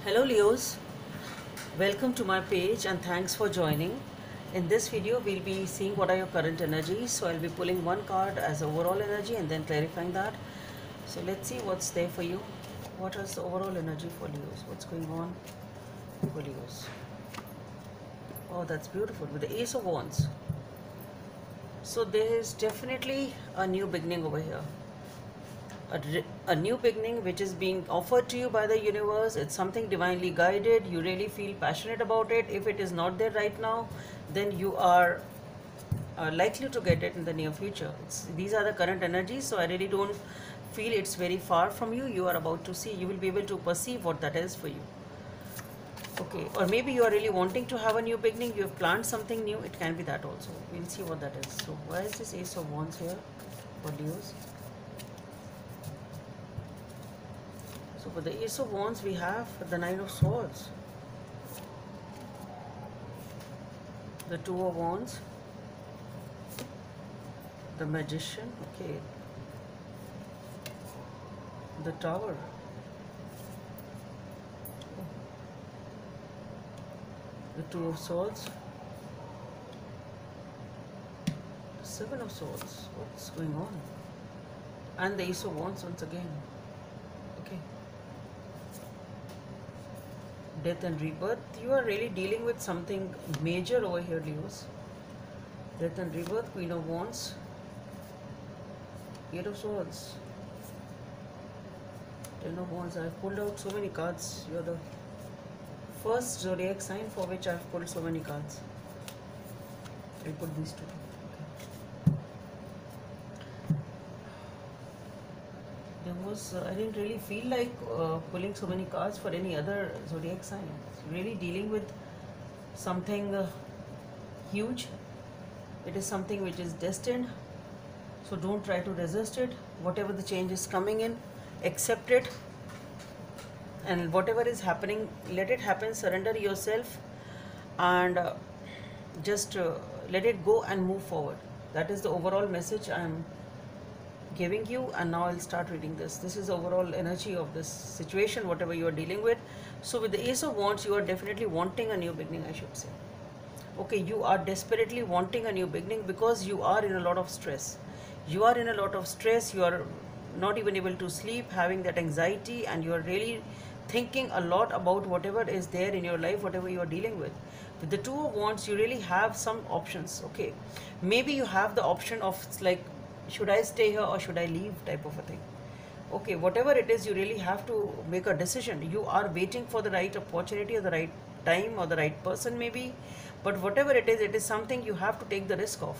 Hello Leos, welcome to my page and thanks for joining. In this video we'll be seeing what are your current energies. So I'll be pulling one card as overall energy and then clarifying that. So let's see what's there for you. What is the overall energy for Leos? What's going on for Leos? Oh, that's beautiful with the Ace of Wands. So there is definitely a new beginning over here. A new beginning which is being offered to you by the universe. It's something divinely guided. You really feel passionate about it. If it is not there right now, then you are likely to get it in the near future. These are the current energies, so I really don't feel it's very far from you. You are about to see, you will be able to perceive what that is for you. Okay, or maybe you are really wanting to have a new beginning. You have planned something new. It can be that also. We'll see what that is. So why is this Ace of Wands here for Leos? So for the Ace of Wands, we have the Nine of Swords, the Two of Wands, the Magician, okay, the Tower, the Two of Swords, the Seven of Swords. What's going on? And the Ace of Wands once again. Okay. Death and rebirth. You are really dealing with something major over here, Leos. Death and rebirth, Queen of Wands, Eight of Swords, Ten of Wands. I've pulled out so many cards. You're the first zodiac sign for which I've pulled so many cards. I'll put these two. I didn't really feel like pulling so many cards for any other zodiac sign. Really dealing with something huge. It is something which is destined. So don't try to resist it. Whatever the change is coming in, accept it. And whatever is happening, let it happen. Surrender yourself and just let it go and move forward. That is the overall message I'm giving you. And now I'll start reading this. This is the overall energy of this situation, whatever you are dealing with. So with the Ace of Wands, you are definitely wanting a new beginning, I should say. Okay, you are desperately wanting a new beginning because you are in a lot of stress. You are in a lot of stress. You are not even able to sleep, having that anxiety, and you are really thinking a lot about whatever is there in your life, whatever you are dealing with. With the Two of Wands, you really have some options. Okay, maybe you have the option of like, should I stay here or should I leave type of a thing. Okay, whatever it is, you really have to make a decision. You are waiting for the right opportunity or the right time or the right person maybe, but whatever it is something you have to take the risk of.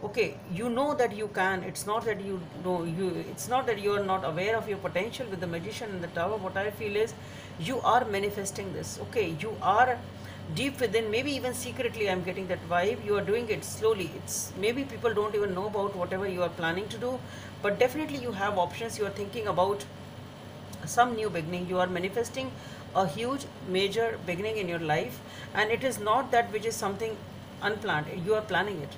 Okay, you know that you can. It's not that you know it's not that you are not aware of your potential. With the Magician and the Tower, what I feel is you are manifesting this. Okay, you are deep within, maybe even secretly, I'm getting that vibe. You are doing it slowly. It's maybe people don't even know about whatever you are planning to do, but definitely you have options. You are thinking about some new beginning. You are manifesting a huge major beginning in your life, and it is not that which is something unplanned. You are planning it.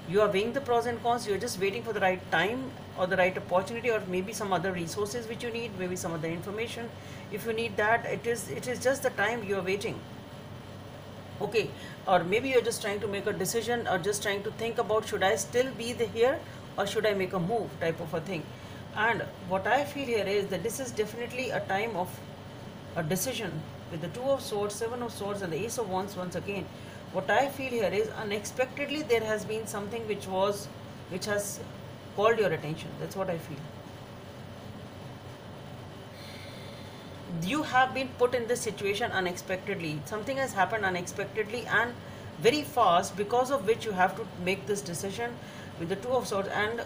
You are weighing the pros and cons. You're just waiting for the right time or the right opportunity, or maybe some other resources which you need, maybe some other information. If you need that, it is just the time you are waiting. Okay, or maybe you're just trying to make a decision or just trying to think about, should I still be here or should I make a move type of a thing. And what I feel here is that this is definitely a time of a decision. With the Two of Swords, Seven of Swords, and the Ace of Wands once again, what I feel here is unexpectedly there has been something which has called your attention. That's what I feel. You have been put in this situation unexpectedly. Something has happened unexpectedly and very fast, because of which you have to make this decision with the Two of Swords. And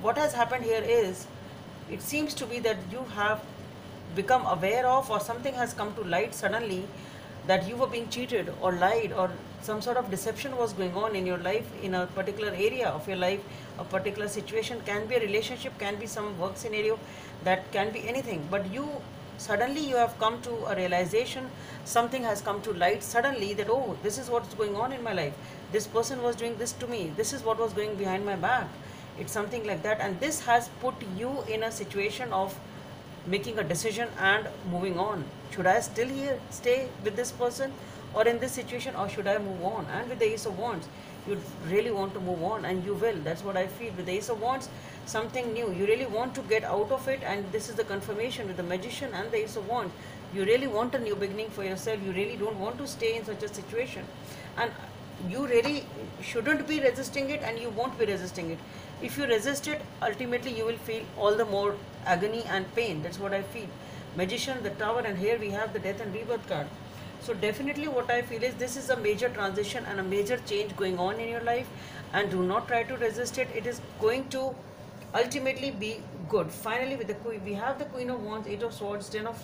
what has happened here is, it seems to be that you have become aware of, or something has come to light suddenly, that you were being cheated or lied, or some sort of deception was going on in your life, in a particular area of your life, a particular situation. Can be a relationship, can be some work scenario, that can be anything. But suddenly you have come to a realization, something has come to light suddenly, that, oh, this is what's going on in my life. This person was doing this to me. This is what was going behind my back. It's something like that. And this has put you in a situation of making a decision and moving on. Should I still here stay with this person or in this situation, or should I move on? And with the Ace of Wands, you really want to move on, and you will. That's what I feel. With the Ace of Wands, something new. You really want to get out of it, and this is the confirmation with the Magician and the Ace of Wands. You really want a new beginning for yourself. You really don't want to stay in such a situation. And you really shouldn't be resisting it, and you won't be resisting it. If you resist it, ultimately you will feel all the more agony and pain. That's what I feel. Magician, the Tower, and here we have the Death and Rebirth card. So definitely what I feel is this is a major transition and a major change going on in your life, and do not try to resist it. It is going to ultimately be good. Finally, with the Queen, we have the Queen of Wands, Eight of Swords, Ten of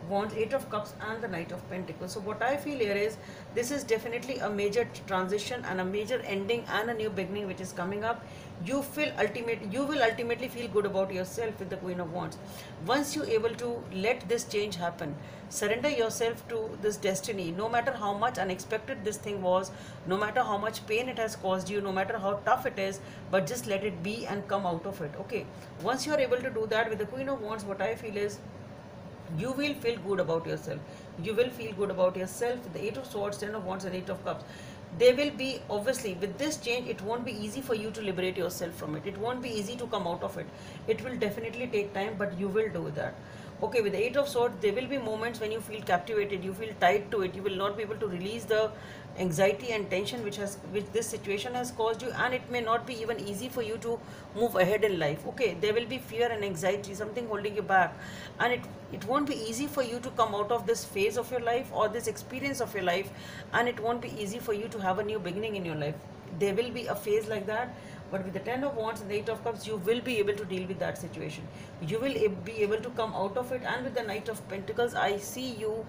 Wands, Eight of Cups, and the Knight of Pentacles. So what I feel here is this is definitely a major transition and a major ending and a new beginning which is coming up. You will ultimately feel good about yourself with the Queen of Wands. Once you're able to let this change happen, surrender yourself to this destiny, no matter how much unexpected this thing was, no matter how much pain it has caused you, no matter how tough it is, but just let it be and come out of it. Okay, once you're able to do that with the Queen of Wands, what I feel is you will feel good about yourself. You will feel good about yourself with the Eight of Swords, Ten of Wands, and Eight of Cups. They will be, obviously, with this change, it won't be easy for you to liberate yourself from it. It won't be easy to come out of it. It will definitely take time, but you will do that. Okay, with the Eight of Swords, there will be moments when you feel captivated, you feel tied to it. You will not be able to release the anxiety and tension which this situation has caused you, and it may not be even easy for you to move ahead in life. Okay, there will be fear and anxiety, something holding you back, and it won't be easy for you to come out of this phase of your life or this experience of your life, and it won't be easy for you to have a new beginning in your life. There will be a phase like that, but with the Ten of Wands and the Eight of Cups, you will be able to deal with that situation. You will be able to come out of it. And with the Knight of Pentacles, I see you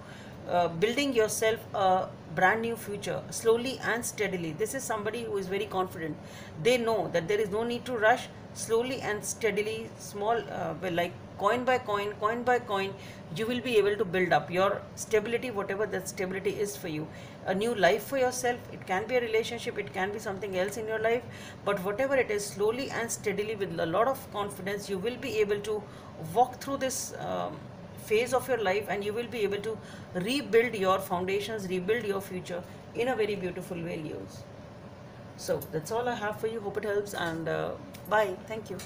building yourself a brand new future slowly and steadily. This is somebody who is very confident. They know that there is no need to rush. Slowly and steadily, small, like coin by coin, you will be able to build up your stability, whatever that stability is for you. A new life for yourself. It can be a relationship, it can be something else in your life, but whatever it is, slowly and steadily with a lot of confidence, you will be able to walk through this phase of your life, and you will be able to rebuild your foundations, rebuild your future in a very beautiful way. So that's all I have for you. Hope it helps, and bye. Thank you.